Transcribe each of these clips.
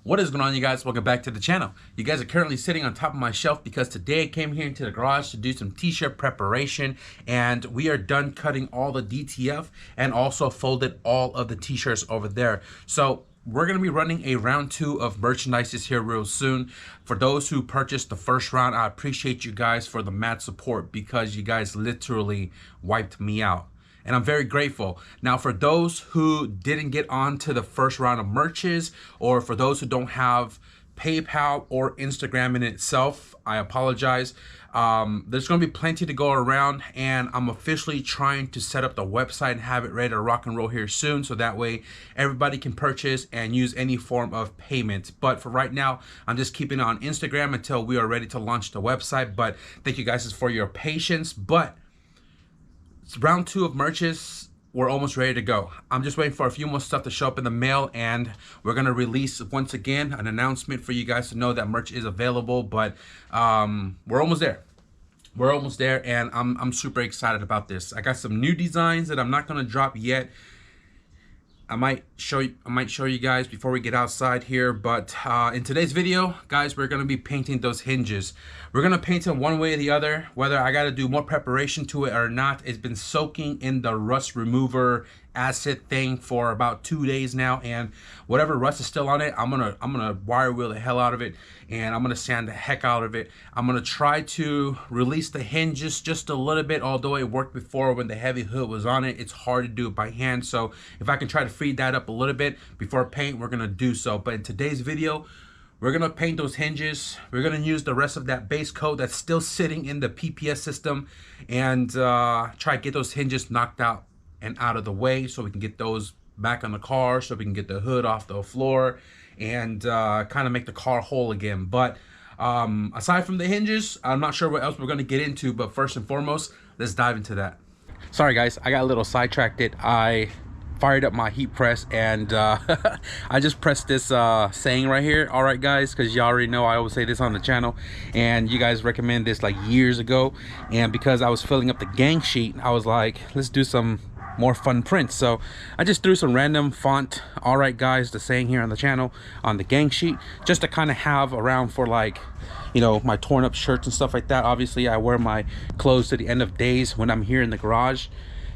What is going on, you guys? Welcome back to the channel. You guys are currently sitting on top of my shelf because today I came here into the garage to do some t-shirt preparation, and we are done cutting all the DTF and also folded all of the t-shirts over there. So we're going to be running a round 2 of merchandises here real soon. For those who purchased the first round, I appreciate you guys for the mad support because you guys literally wiped me out. And I'm very grateful. Now, for those who didn't get on to the first round of merches, or for those who don't have PayPal or Instagram in itself, I apologize. There's gonna be plenty to go around, and I'm officially trying to set up the website and have it ready to rock and roll here soon, so that way everybody can purchase and use any form of payment. But for right now, I'm just keeping it on Instagram until we are ready to launch the website. But thank you guys for your patience. But round 2 of merches, we're almost ready to go. I'm just waiting for a few more stuff to show up in the mail, and we're gonna release once again an announcement for you guys to know that merch is available. But we're almost there. We're almost there, and I'm super excited about this. I got some new designs that I'm not gonna drop yet. I might show you guys before we get outside here, but in today's video, guys, we're gonna be painting those hinges. We're gonna paint them one way or the other, whether I gotta do more preparation to it or not. It's been soaking in the rust remover acid thing for about 2 days now, and whatever rust is still on it, I'm gonna wire wheel the hell out of it, and I'm gonna sand the heck out of it. I'm gonna try to release the hinges just a little bit, although it worked before when the heavy hood was on it. It's hard to do it by hand, so if I can try to free that up a little bit before paint, we're gonna do so. But in today's video, we're gonna paint those hinges. We're gonna use the rest of that base coat that's still sitting in the PPS system, and try to get those hinges knocked out and out of the way so we can get those back on the car, so we can get the hood off the floor and kind of make the car whole again. But aside from the hinges, I'm not sure what else we're going to get into, but first and foremost, let's dive into that. Sorry guys, I got a little sidetracked. I fired up my heat press, and I just pressed this saying right here, all right guys, because you already know I always say this on the channel, and you guys recommend this like years ago, and because I was filling up the gang sheet, I was like, let's do some more fun prints. So I just threw some random font, all right guys, the saying here on the channel on the gang sheet, just to kind of have around for, like, you know, my torn up shirts and stuff like that. Obviously I wear my clothes to the end of days when I'm here in the garage,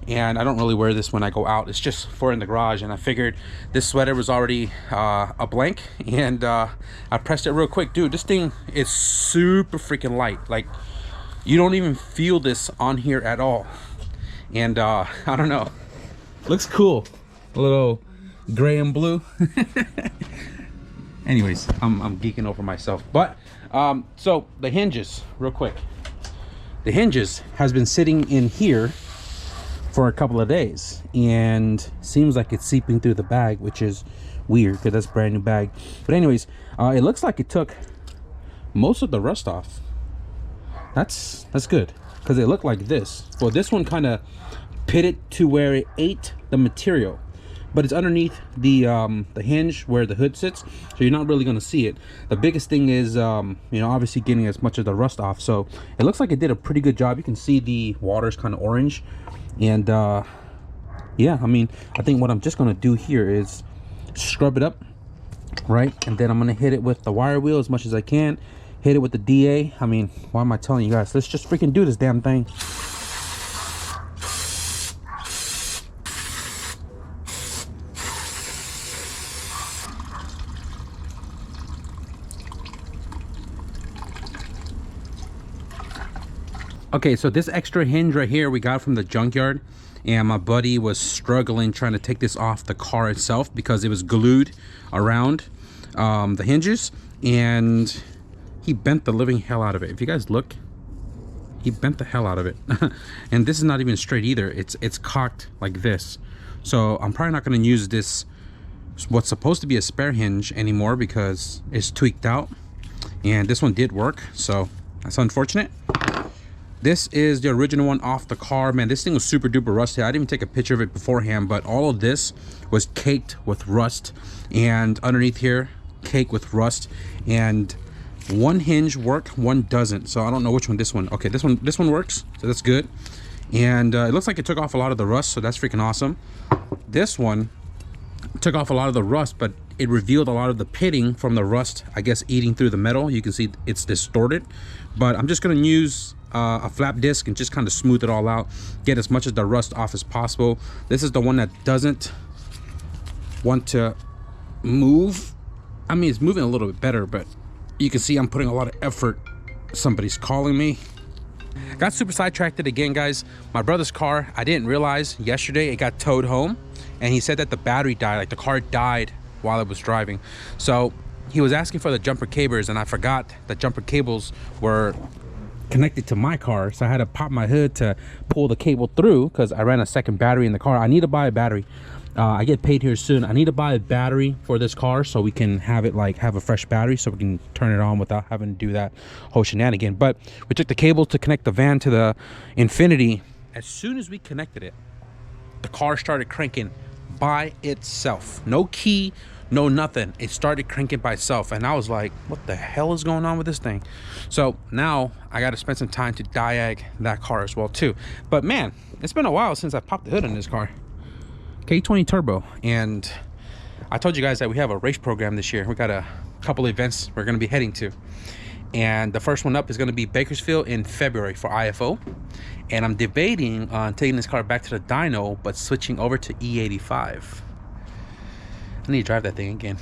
and I don't really wear this when I go out. It's just for in the garage, and I figured this sweater was already a blank, and I pressed it real quick. Dude, this thing is super freaking light. Like, you don't even feel this on here at all. And I don't know, looks cool, a little gray and blue. Anyways, I'm geeking over myself. But so the hinges, real quick, the hinges has been sitting in here for a couple of days, and seems like it's seeping through the bag, which is weird because that's a brand new bag. But anyways, it looks like it took most of the rust off. That's good, because it looked like this. Well, this one kind of pitted to where it ate the material, but it's underneath the hinge where the hood sits, so you're not really going to see it. The biggest thing is you know, obviously getting as much of the rust off. So it looks like it did a pretty good job. You can see the water's kind of orange, and yeah, I mean, I think what I'm just going to do here is scrub it up, right, and then I'm going to hit it with the wire wheel as much as I can, hit it with the DA. I mean, why am I telling you guys? Let's just freaking do this damn thing. Okay, so this extra hinge right here we got from the junkyard, and my buddy was struggling trying to take this off the car itself because it was glued around the hinges, and he bent the living hell out of it. If you guys look, he bent the hell out of it. And this is not even straight either. It's cocked like this. So I'm probably not going to use this, what's supposed to be a spare hinge, anymore because it's tweaked out. And this one did work, so that's unfortunate. This is the original one off the car. Man, this thing was super duper rusty. I didn't even take a picture of it beforehand, but all of this was caked with rust, and underneath here, caked with rust. And one hinge worked, one doesn't. So I don't know which one. This one. Okay, this one works, so that's good. And it looks like it took off a lot of the rust, so that's freaking awesome. This one took off a lot of the rust, but it revealed a lot of the pitting from the rust, I guess, eating through the metal. You can see it's distorted, but I'm just going to use a flap disc and just kind of smooth it all out, get as much of the rust off as possible. This is the one that doesn't want to move. I mean, it's moving a little bit better, but you can see I'm putting a lot of effort. Somebody's calling me. Got super sidetracked again, guys. My brother's car, I didn't realize yesterday it got towed home, and he said that the battery died, like the car died while it was driving. So he was asking for the jumper cables, and I forgot that jumper cables were connected to my car, so I had to pop my hood to pull the cable through because I ran a second battery in the car. I need to buy a battery. I get paid here soon. I need to buy a battery for this car so we can have it, like, have a fresh battery so we can turn it on without having to do that whole shenanigan. But we took the cable to connect the van to the Infinity. As soon as we connected it, the car started cranking by itself. No key, no nothing. It started cranking by itself, and I was like, what the hell is going on with this thing? So now I got to spend some time to diag that car as well too. But man, it's been a while since I popped the hood in this car. K20 turbo, and I told you guys that we have a race program this year. We got a couple events we're going to be heading to, and the first one up is going to be Bakersfield in February for IFO. And I'm debating on taking this car back to the dyno but switching over to E85. I need to drive that thing again.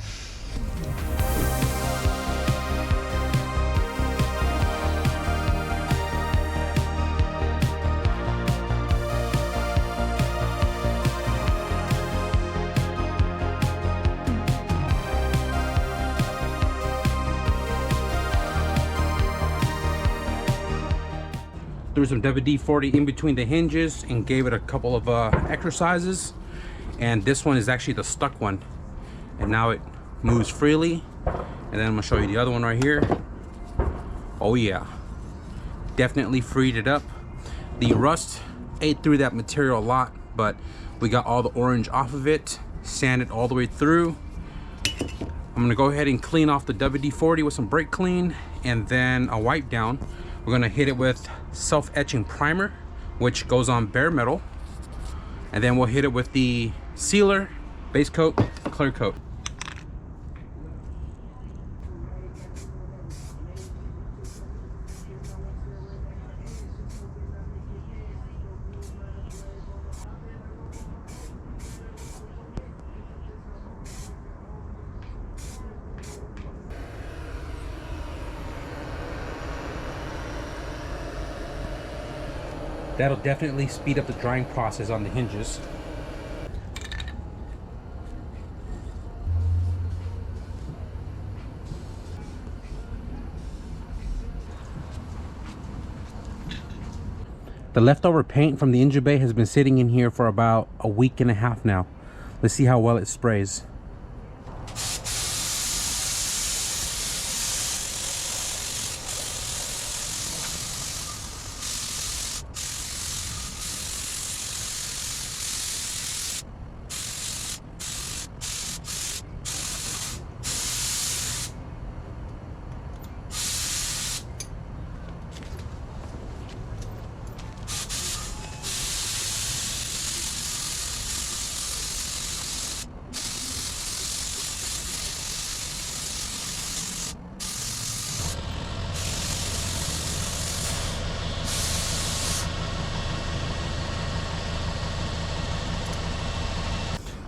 Threw some WD-40 in between the hinges and gave it a couple of exercises. And this one is actually the stuck one, and now it moves freely. And then I'm gonna show you the other one right here. Oh yeah, definitely freed it up. The rust ate through that material a lot, but we got all the orange off of it, sanded all the way through. I'm gonna go ahead and clean off the WD-40 with some brake clean and then a wipe down. We're gonna hit it with self-etching primer, which goes on bare metal, and then we'll hit it with the sealer, base coat, clear coat. That'll definitely speed up the drying process on the hinges. The leftover paint from the engine bay has been sitting in here for about a week and a half now. Let's see how well it sprays.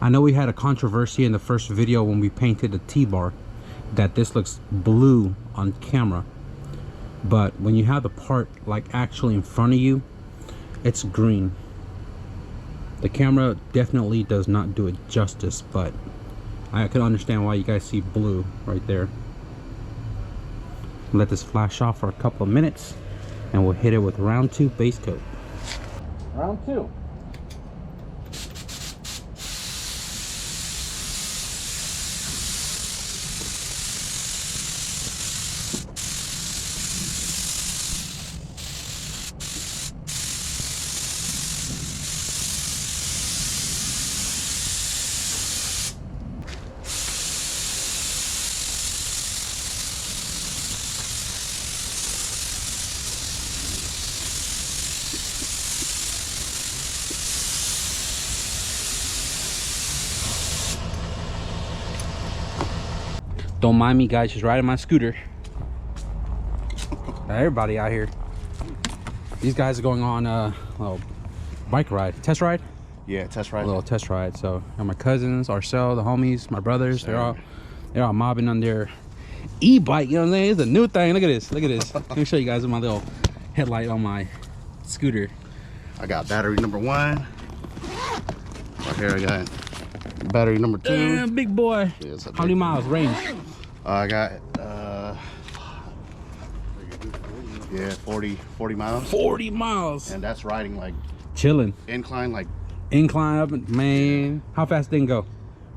I know we had a controversy in the first video when we painted the T-bar that this looks blue on camera, but when you have the part like actually in front of you, it's green. The camera definitely does not do it justice, but I can understand why you guys see blue right there. Let this flash off for a couple of minutes and we'll hit it with round 2 base coat. Round 2. Don't mind me, guys, just riding my scooter. Everybody out here. These guys are going on a little bike ride, test ride. Yeah, test ride. A little test ride. So my cousins, ourselves, the homies, my brothers, they're all mobbing on their e-bike. You know what I'm saying? It's a new thing. Look at this. Look at this. Let me show you guys my little headlight on my scooter. I got battery number 1. Right here I got battery number 2. Big boy. Yeah, how many miles range? I got 40 miles. 40 miles. And that's riding like chilling. Incline up, man. How fast thing go?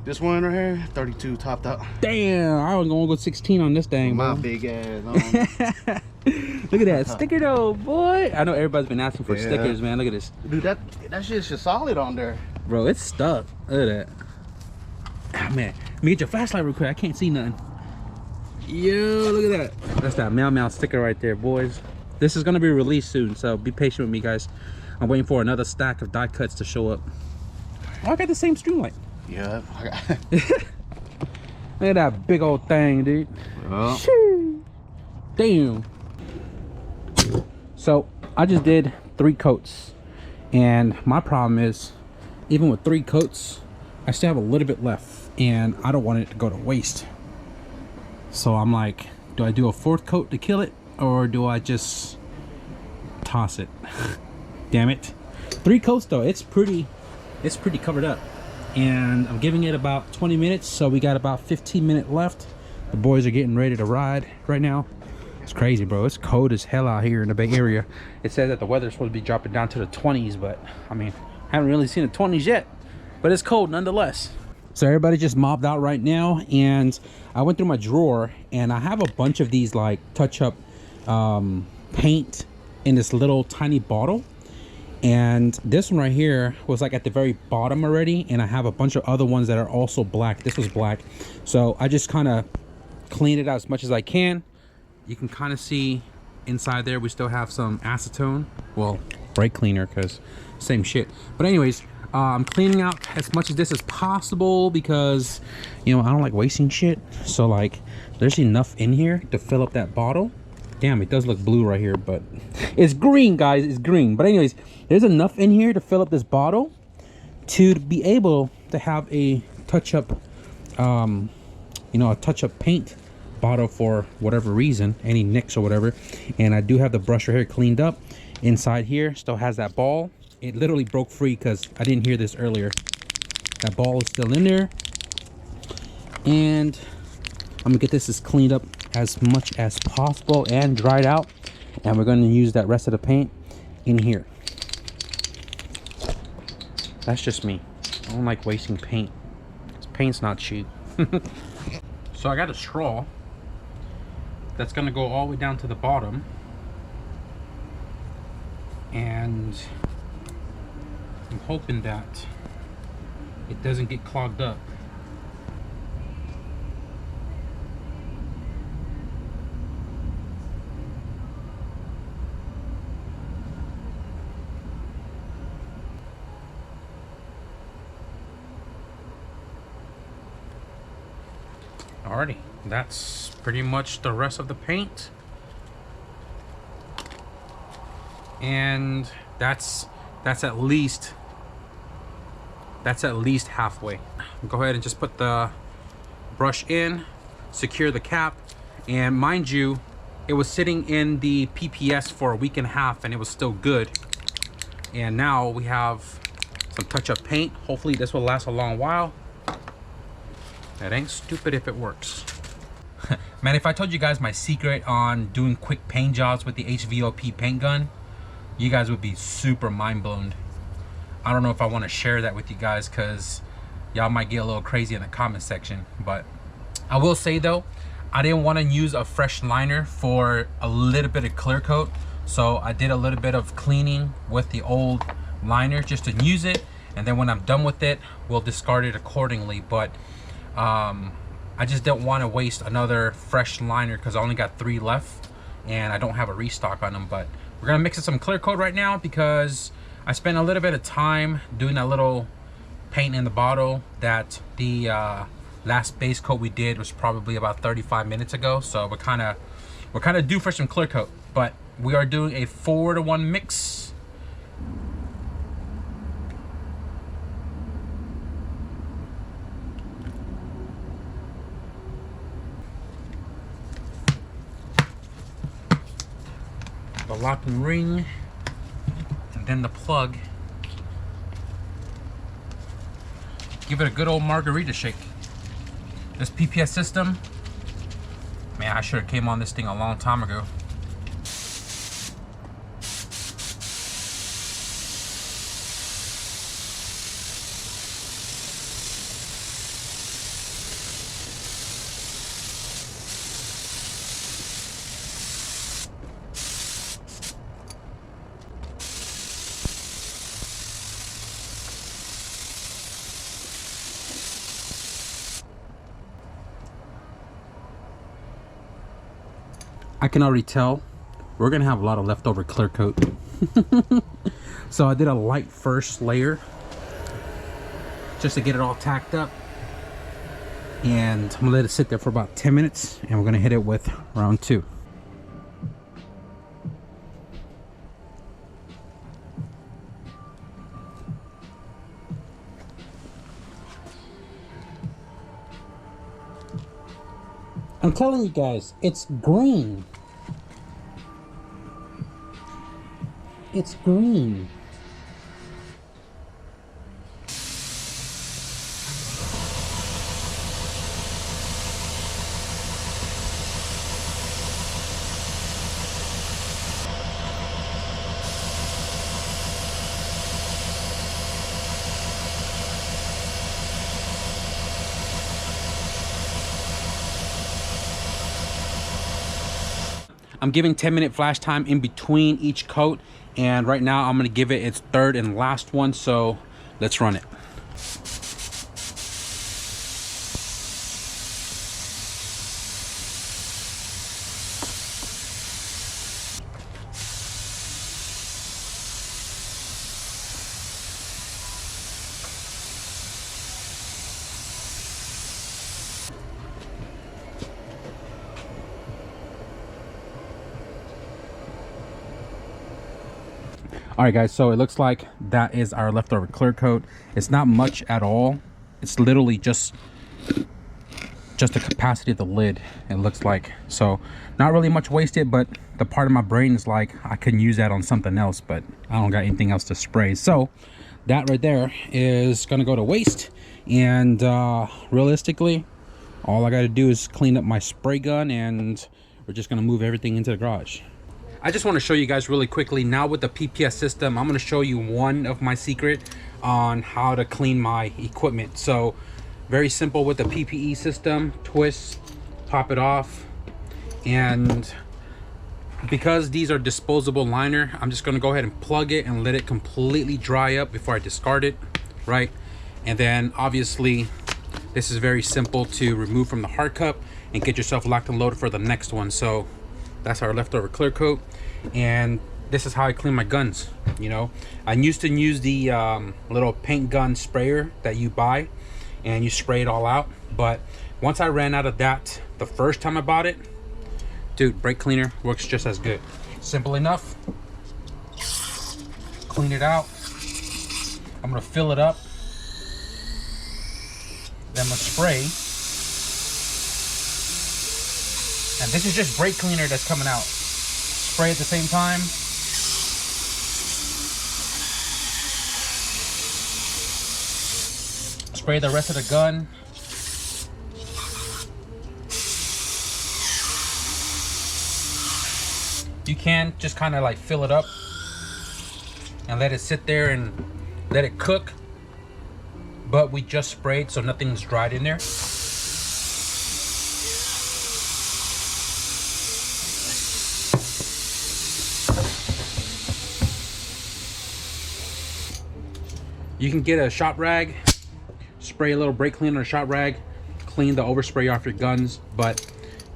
This one right here, 32 topped out. Damn, I was gonna go 16 on this thing, my bro. big ass on. Look at that sticker though, boy. I know everybody's been asking for stickers, man. Look at this. Dude, that shit's just solid on there. Bro, it's stuck. Look at that. Ah, man, let me get your flashlight real quick. I can't see nothing. Yo, look at that. That's that Meow Meow sticker right there, boys. This is gonna be released soon, so be patient with me, guys. I'm waiting for another stack of die cuts to show up. Oh, I got the same streamlight. Yeah. Look at that big old thing, dude. Oh. Damn. So I just did 3 coats, and my problem is, even with 3 coats, I still have a little bit left, and I don't want it to go to waste. So I'm like, do I do a 4th coat to kill it, or do I just toss it? Damn it. 3 coats though, it's pretty covered up, and I'm giving it about 20 minutes, so we got about 15 minutes left. The boys are getting ready to ride right now. It's crazy, bro. It's cold as hell out here in the Bay Area. It says that the weather's supposed to be dropping down to the 20s, but I mean, I haven't really seen the 20s yet, but it's cold nonetheless. So everybody just mobbed out right now, and I went through my drawer, and I have a bunch of these like touch-up paint in this little tiny bottle. And this one right here was like at the very bottom already, and I have a bunch of other ones that are also black. This was black, so I just kind of cleaned it out as much as I can. You can kind of see inside there we still have some acetone, well, brake cleaner, because same shit. But anyways, I'm cleaning out as much of this as possible because, you know, I don't like wasting shit. So like, there's enough in here to fill up that bottle. Damn, it does look blue right here, but it's green, guys. It's green. But anyways, there's enough in here to fill up this bottle to be able to have a touch-up, you know, a touch-up paint bottle for whatever reason, any nicks or whatever. And I do have the brush right here cleaned up. Inside here still has that ball. It literally broke free because I didn't hear this earlier. That ball is still in there. And I'm gonna get this as cleaned up as much as possible and dried out, and we're going to use that rest of the paint in here. That's just me. I don't like wasting paint. Paint's not cheap. So I got a straw that's going to go all the way down to the bottom, and I'm hoping that it doesn't get clogged up. Alrighty, that's pretty much the rest of the paint, and that's at least halfway. Go ahead and just put the brush in, secure the cap, and mind you, it was sitting in the PPS for a week and a half and it was still good. And now we have some touch-up paint. Hopefully this will last a long while. That ain't stupid if it works. Man, if I told you guys my secret on doing quick paint jobs with the HVLP paint gun, you guys would be super mind blown. I don't know if I want to share that with you guys because y'all might get a little crazy in the comment section. But I will say though, I didn't want to use a fresh liner for a little bit of clear coat. So I did a little bit of cleaning with the old liner just to use it. And then when I'm done with it, we'll discard it accordingly. But I just don't want to waste another fresh liner because I only got 3 left and I don't have a restock on them. But we're gonna mix in some clear coat right now because I spent a little bit of time doing that little paint in the bottle that the Last base coat we did was probably about 35 minutes ago, so we're kind of due for some clear coat. But we are doing a 4-to-1 mix. The locking ring, and then the plug. Give it a good old margarita shake. This PPS system, man, I should have came on this thing a long time ago. I can already tell we're gonna have a lot of leftover clear coat. So I did a light first layer just to get it all tacked up, and I'm gonna let it sit there for about 10 minutes, and we're gonna hit it with round 2. I'm telling you guys, it's green. It's green. I'm giving 10-minute flash time in between each coat, and right now I'm going to give it its 3rd and last one, so let's run it. All right guys, so it looks like that is our leftover clear coat. It's not much at all. It's literally just the capacity of the lid, it looks like. So not really much wasted, but the part of my brain is like, I can use that on something else, but I don't got anything else to spray. So that right there is gonna go to waste. And realistically, all I gotta do is clean up my spray gun, and we're just gonna move everything into the garage. I just want to show you guys really quickly now with the PPS system. I'm going to show you one of my secret on how to clean my equipment. So very simple with the PPE system. Twist, pop it off, and because these are disposable liner, I'm just going to go ahead and plug it and let it completely dry up before I discard it, right? And then obviously this is very simple to remove from the hard cup and get yourself locked and loaded for the next one. So that's our leftover clear coat, and this is how I clean my guns. You know, I used to use the little paint gun sprayer that you buy and you spray it all out, but once I ran out of that the first time I bought it, dude, brake cleaner works just as good. Simple enough. Clean it out. I'm gonna fill it up, then I'm gonna spray. And this is just brake cleaner that's coming out. Spray at the same time. Spray the rest of the gun. You can just kind of like fill it up and let it sit there and let it cook. But we just sprayed, so nothing's dried in there. You can get a shop rag, spray a little brake cleaner on a shop rag, clean the overspray off your guns. But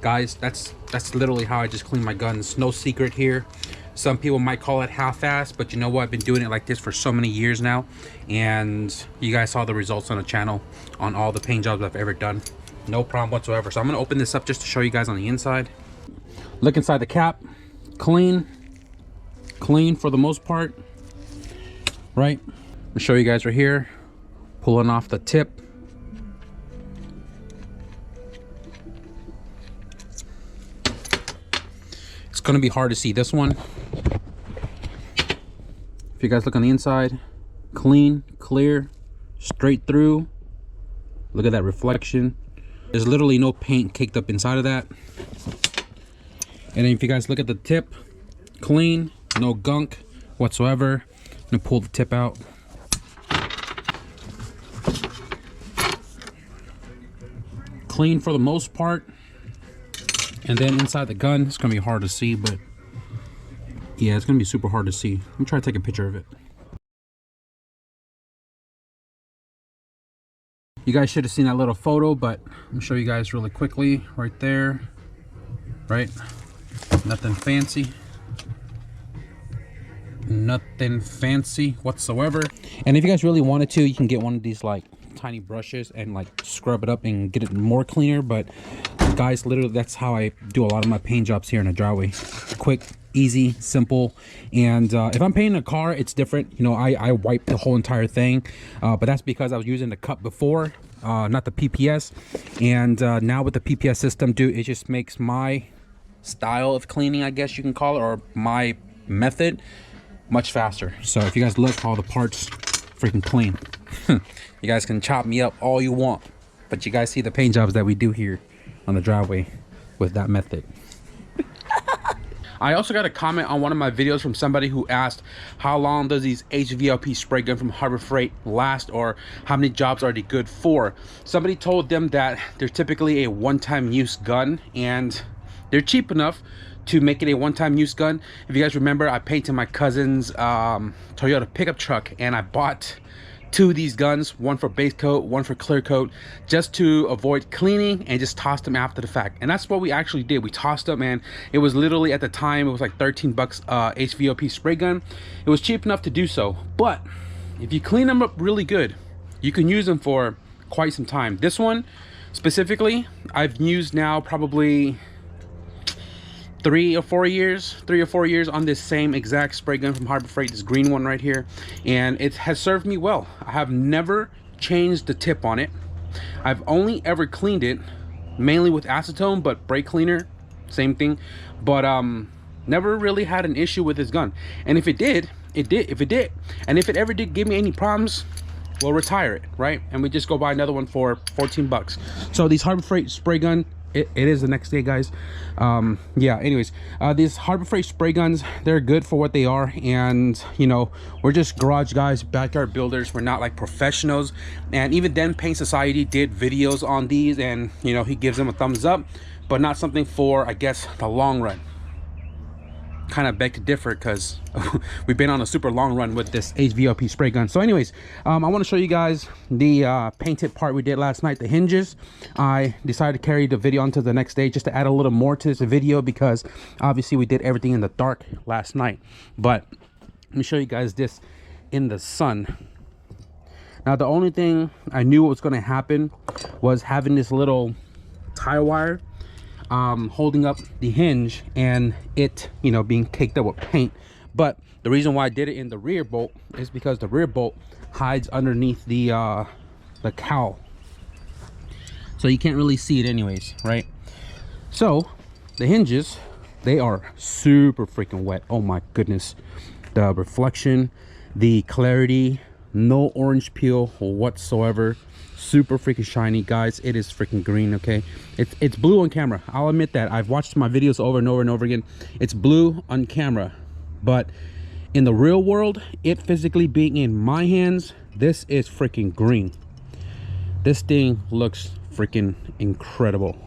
guys, that's literally how I just clean my guns. No secret here. Some people might call it half-assed, but you know what? I've been doing it like this for so many years now, and you guys saw the results on the channel on all the paint jobs I've ever done. No problem whatsoever. So I'm gonna open this up just to show you guys on the inside. Look inside the cap. Clean for the most part, right? I'll show you guys right here, pulling off the tip. It's gonna be hard to see this one. If you guys look on the inside, clean, clear, straight through. Look at that reflection. There's literally no paint caked up inside of that. And then if you guys look at the tip, clean, no gunk whatsoever. I'm gonna pull the tip out. Clean for the most part. And then inside the gun, it's gonna be hard to see, but yeah, it's gonna be super hard to see. Let me try to take a picture of it. You guys should have seen that little photo, but I'm gonna show you guys really quickly right there. Right? Nothing fancy. Nothing fancy whatsoever. And if you guys really wanted to, you can get one of these like tiny brushes and like scrub it up and get it more cleaner. But guys, literally that's how I do a lot of my paint jobs here in a driveway. Quick, easy, simple. And if I'm painting a car, it's different. You know, I wipe the whole entire thing, but that's because I was using the cup before, not the PPS. And now with the PPS system, dude, it just makes my style of cleaning, I guess you can call it, or my method, much faster. So if you guys look, all the parts freaking clean. You guys can chop me up all you want, but you guys see the paint jobs that we do here on the driveway with that method. I also got a comment on one of my videos from somebody who asked how long does these HVLP spray gun from Harbor Freight last, or how many jobs are they good for. Somebody told them that they're typically a one-time use gun and they're cheap enough to make it a one-time use gun. If you guys remember, I painted my cousin's Toyota pickup truck, and I bought 2 of these guns, one for base coat, one for clear coat, just to avoid cleaning and just toss them after the fact. And that's what we actually did. We tossed them, and it was literally, at the time, it was like 13 bucks HVLP spray gun. It was cheap enough to do so. But if you clean them up really good, you can use them for quite some time. This one specifically, I've used now probably 3 or 4 years on this same exact spray gun from Harbor Freight, this green one right here, and it has served me well. I have never changed the tip on it. I've only ever cleaned it mainly with acetone, but brake cleaner, same thing. But never really had an issue with this gun. And if it did, and if it ever did give me any problems, we'll retire it, right? And we just go buy another one for 14 bucks. So these Harbor Freight spray gun, it is the next day, guys. Yeah, anyways, these Harbor Freight spray guns, they're good for what they are. And you know, we're just garage guys, backyard builders. We're not like professionals. And even then, Paint Society did videos on these, and you know, he gives them a thumbs up, but not something for, I guess, the long run. Kind of beg to differ, because we've been on a super long run with this HVLP spray gun. So anyways, I want to show you guys the painted part we did last night, the hinges. I decided to carry the video onto the next day just to add a little more to this video, because obviously we did everything in the dark last night. But let me show you guys this in the sun. Now, the only thing I knew was going to happen was having this little tie wire holding up the hinge, and it, you know, being caked up with paint. But the reason why I did it in the rear bolt is because the rear bolt hides underneath the cowl, so you can't really see it anyways, right? So the hinges, they are super freaking wet. Oh my goodness, the reflection, the clarity, no orange peel whatsoever. Super freaking shiny, guys. It is freaking green. Okay, it's blue on camera, I'll admit that. I've watched my videos over and over and over again. It's blue on camera, but in the real world, it physically being in my hands, this is freaking green. This thing looks freaking incredible.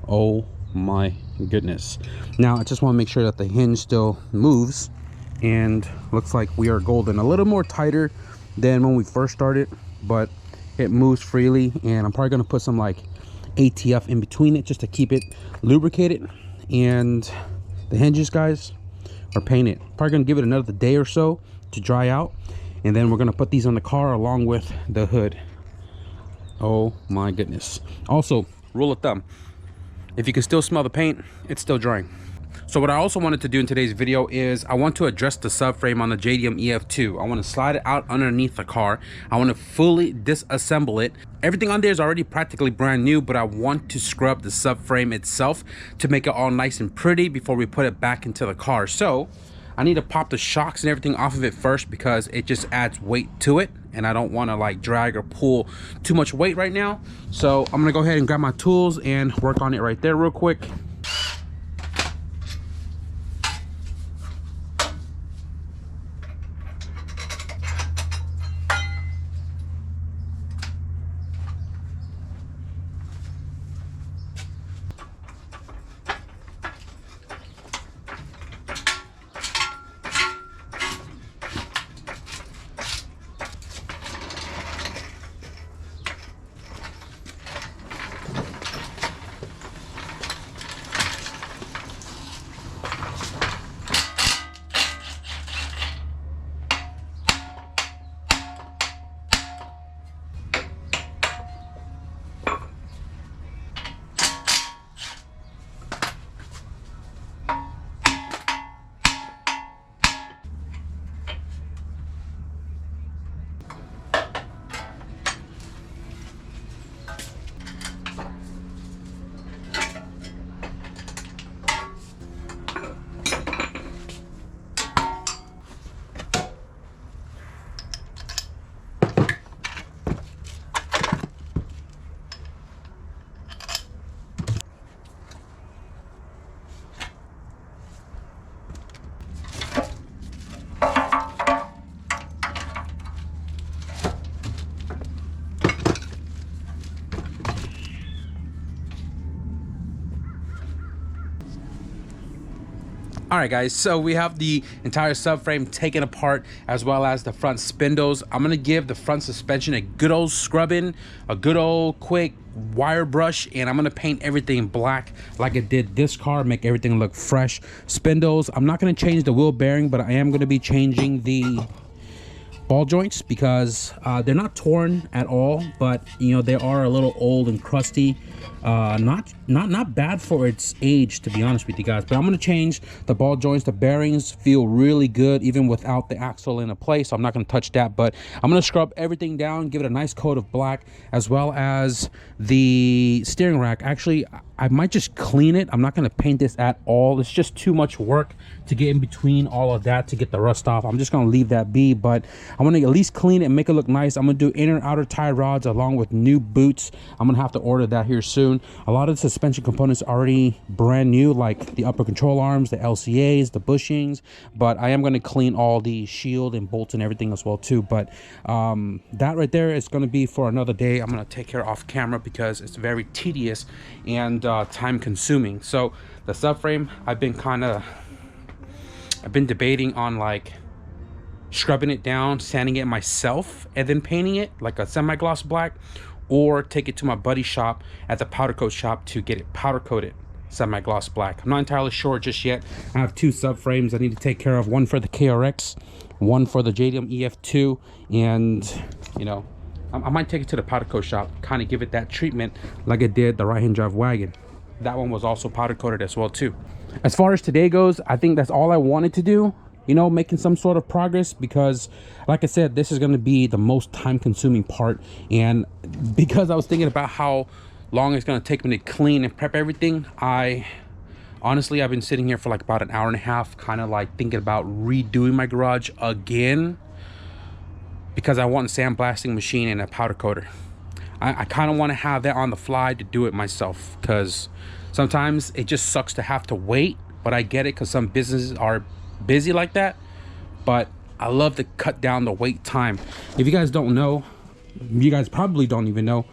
Oh my goodness. Now I just want to make sure that the hinge still moves, and looks like we are golden. A little more tighter than when we first started, but it moves freely. And I'm probably going to put some like ATF in between it just to keep it lubricated. And the hinges, guys, are painted. Probably going to give it another day or so to dry out, and then we're going to put these on the car along with the hood. Oh my goodness. Also, rule of thumb. If you can still smell the paint, it's still drying. So what I also wanted to do in today's video is I want to address the subframe on the JDM EF2. I want to slide it out underneath the car. I want to fully disassemble it. Everything on there is already practically brand new, but I want to scrub the subframe itself to make it all nice and pretty before we put it back into the car. So I need to pop the shocks and everything off of it first because it just adds weight to it, and I don't want to like drag or pull too much weight right now. So I'm gonna go ahead and grab my tools and work on it right there real quick. All right guys, so we have the entire subframe taken apart as well as the front spindles. I'm gonna give the front suspension a good old scrubbing, a good old quick wire brush, and I'm gonna paint everything black like I did this car, make everything look fresh. Spindles, I'm not gonna change the wheel bearing, but I am gonna be changing the ball joints because they're not torn at all, but you know, they are a little old and crusty. Not bad for its age, to be honest with you guys. But I'm gonna change the ball joints. The bearings feel really good even without the axle in a place, so I'm not gonna touch that. But I'm gonna scrub everything down, give it a nice coat of black, as well as the steering rack. Actually, I might just clean it. I'm not gonna paint this at all. It's just too much work to get in between all of that to get the rust off. I'm just gonna leave that be, but I want to at least clean it and make it look nice. I'm gonna do inner and outer tie rods along with new boots. I'm gonna have to order that here soon. A lot of the suspension components are already brand new, like the upper control arms, the LCAs, the bushings, but I am going to clean all the shield and bolts and everything as well too. But that right there is going to be for another day. I'm going to take care off camera because it's very tedious and time consuming. So the subframe, I've been debating on like scrubbing it down, sanding it myself, and then painting it like a semi-gloss black, or take it to my buddy's shop at the powder coat shop to get it powder coated semi-gloss black. I'm not entirely sure just yet. I have two subframes I need to take care of, one for the KRX, one for the JDM EF2, and you know, I might take it to the powder coat shop, kind of give it that treatment like I did the right-hand drive wagon. That one was also powder coated as well too. As far as today goes, I think that's all I wanted to do, you know, making some sort of progress, because like I said, this is going to be the most time consuming part. And because I was thinking about how long it's going to take me to clean and prep everything, honestly, I've been sitting here for like about an hour and a half, kind of like thinking about redoing my garage again, because I want a sandblasting machine and a powder coater. I kind of want to have that on the fly to do it myself, because sometimes it just sucks to have to wait. But I get it, because some businesses are busy like that, but I love to cut down the wait time. If you guys don't know, you guys probably don't even know,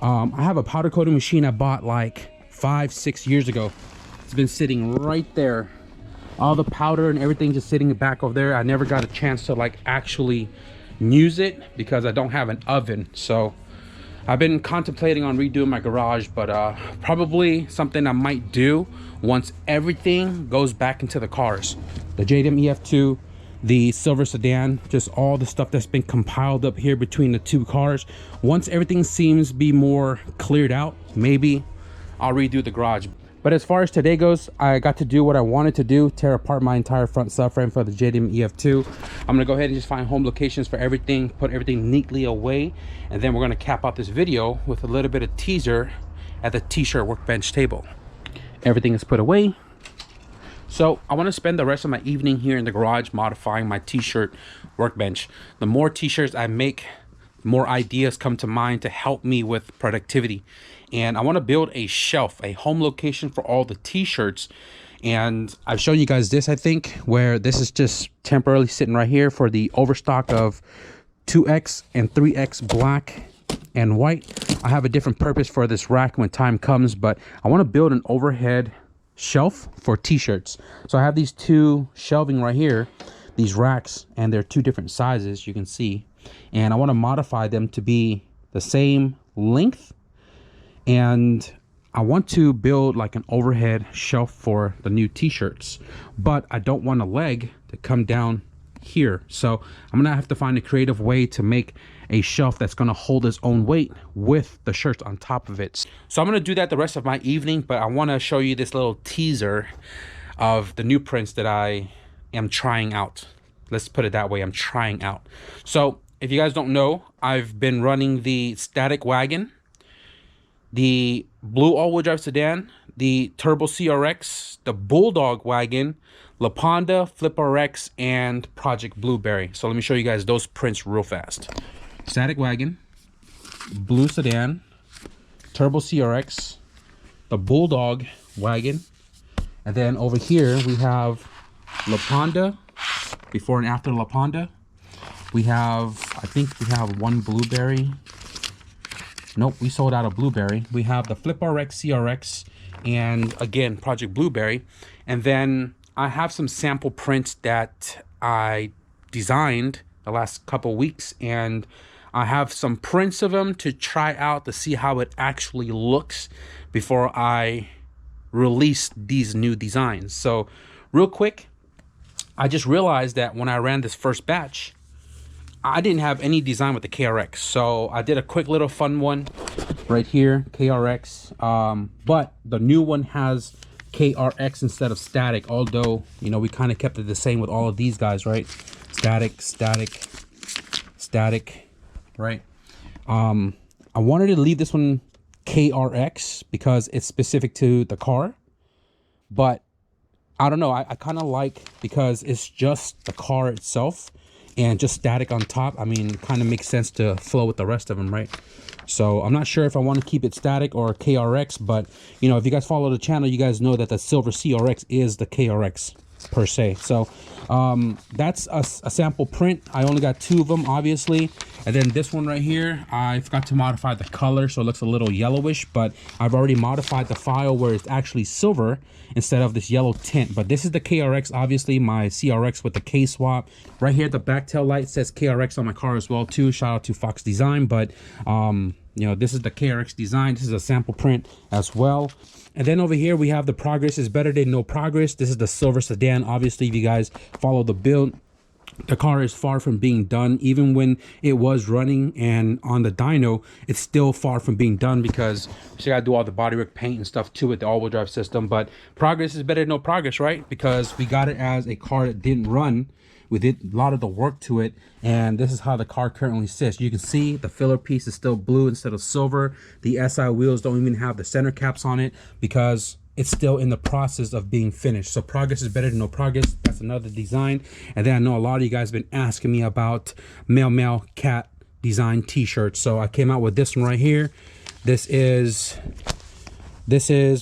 I have a powder coating machine I bought like 5-6 years ago. It's been sitting right there, all the powder and everything just sitting back over there. I never got a chance to like actually use it because I don't have an oven. So I've been contemplating on redoing my garage, but probably something I might do once everything goes back into the cars. The JDM EF2, the silver sedan, just all the stuff that's been compiled up here between the two cars. Once everything seems to be more cleared out, maybe I'll redo the garage. But as far as today goes, I got to do what I wanted to do, tear apart my entire front subframe for the JDM EF2. I'm gonna go ahead and just find home locations for everything, put everything neatly away, and then we're gonna cap out this video with a little bit of teaser at the t-shirt workbench table. Everything is put away. So I want to spend the rest of my evening here in the garage modifying my t-shirt workbench. The more t-shirts I make, the more ideas come to mind to help me with productivity. And I want to build a shelf, a home location for all the t-shirts. And I've shown you guys this, I think, where this is just temporarily sitting right here for the overstock of 2X and 3X black and white. I have a different purpose for this rack when time comes, but I want to build an overhead shelf for t-shirts. So I have these two shelving right here, these racks, and they're two different sizes, you can see. And I want to modify them to be the same length, and I want to build like an overhead shelf for the new t-shirts, but I don't want a leg to come down here. So I'm gonna have to find a creative way to make a shelf that's gonna hold its own weight with the shirts on top of it. So I'm gonna do that the rest of my evening, but I wanna show you this little teaser of the new prints that I am trying out. Let's put it that way, I'm trying out. So if you guys don't know, I've been running the static wagon, the blue all-wheel drive sedan, the turbo CRX, the bulldog wagon, LaPonda, Flip RX, and Project Blueberry. So let me show you guys those prints real fast. Static wagon, blue sedan, turbo CRX, the bulldog wagon, and then over here we have LaPonda, before and after LaPonda. We have, I think we have one blueberry. Nope, we sold out of blueberry. We have the Flip RX CRX, and again Project Blueberry. And then I have some sample prints that I designed the last couple weeks, and I have some prints of them to try out to see how it actually looks before I release these new designs. So real quick, I just realized that when I ran this first batch, I didn't have any design with the KRX. So I did a quick little fun one right here, KRX. But the new one has KRX instead of static, although, you know, we kind of kept it the same with all of these guys, right? Static, static, static, right? I wanted to leave this one KRX because it's specific to the car, but I don't know, I kind of like, because it's just the car itself and just static on top. I mean, kind of makes sense to flow with the rest of them, right? So I'm not sure if I want to keep it static or KRX, but you know, if you guys follow the channel, you guys know that the silver CRX is the KRX per se. So that's a sample print. I only got 2 of them, obviously. And then this one right here, I forgot to modify the color, so it looks a little yellowish, but I've already modified the file where it's actually silver instead of this yellow tint. But this is the KRX, obviously my CRX with the K swap. Right here, the back tail light says KRX on my car as well too. Shout out to Fox Design. But you know, this is the KRX design. This is a sample print as well. And then over here we have the Progress is better than no progress. This is the silver sedan. Obviously, if you guys follow the build, the car is far from being done. Even when it was running and on the dyno, it's still far from being done because we still gotta do all the bodywork paint and stuff too with the all-wheel drive system. But progress is better than no progress, right? Because we got it as a car that didn't run. We did a lot of the work to it, and this is how the car currently sits. You can see the filler piece is still blue instead of silver. The SI wheels don't even have the center caps on it because it's still in the process of being finished. So progress is better than no progress. That's another design. And then I know a lot of you guys have been asking me about male cat design t-shirts. So I came out with this one right here. This is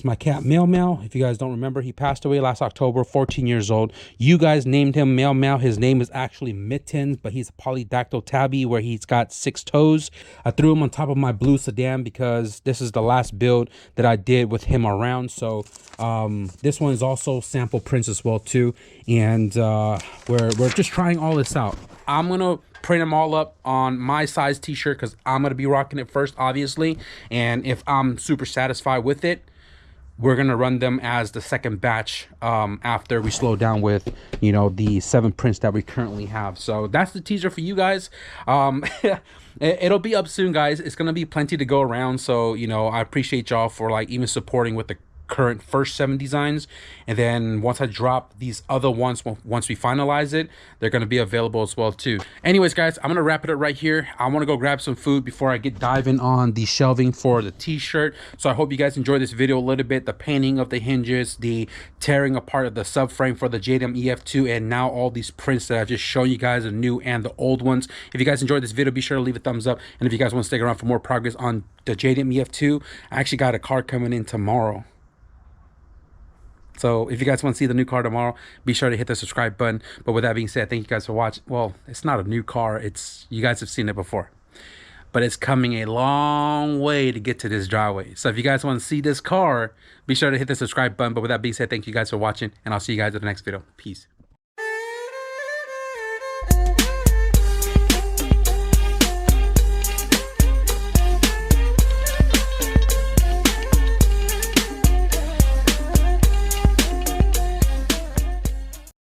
my cat Mel. If you guys don't remember, he passed away last October, 14 years old. You guys named him Mel. His name is actually Mittens, but he's a polydactyl tabby where he's got 6 toes. I threw him on top of my blue sedan because this is the last build that I did with him around. So this one is also sample prints as well too. And we're just trying all this out. I'm gonna print them all up on my size t-shirt because I'm gonna be rocking it first, obviously. And if I'm super satisfied with it, we're gonna run them as the second batch after we slow down with, you know, the 7 prints that we currently have. So that's the teaser for you guys. It'll be up soon, guys. It's gonna be plenty to go around. So, you know, I appreciate y'all for like even supporting with the current first 7 designs, and then once I drop these other ones, once we finalize it, they're going to be available as well too. Anyways, guys, I'm going to wrap it up right here. I want to go grab some food before I get diving on the shelving for the t-shirt. So I hope you guys enjoyed this video a little bit, the painting of the hinges, the tearing apart of the subframe for the JDM EF2, and now all these prints that I just show you guys, the new and the old ones. If you guys enjoyed this video, be sure to leave a thumbs up, and if you guys want to stick around for more progress on the JDM EF2, I actually got a car coming in tomorrow. So if you guys want to see the new car tomorrow, be sure to hit the subscribe button. But with that being said, thank you guys for watching. Well, it's not a new car. It's, you guys have seen it before. But it's coming a long way to get to this driveway. So if you guys want to see this car, be sure to hit the subscribe button. But with that being said, thank you guys for watching. And I'll see you guys in the next video. Peace.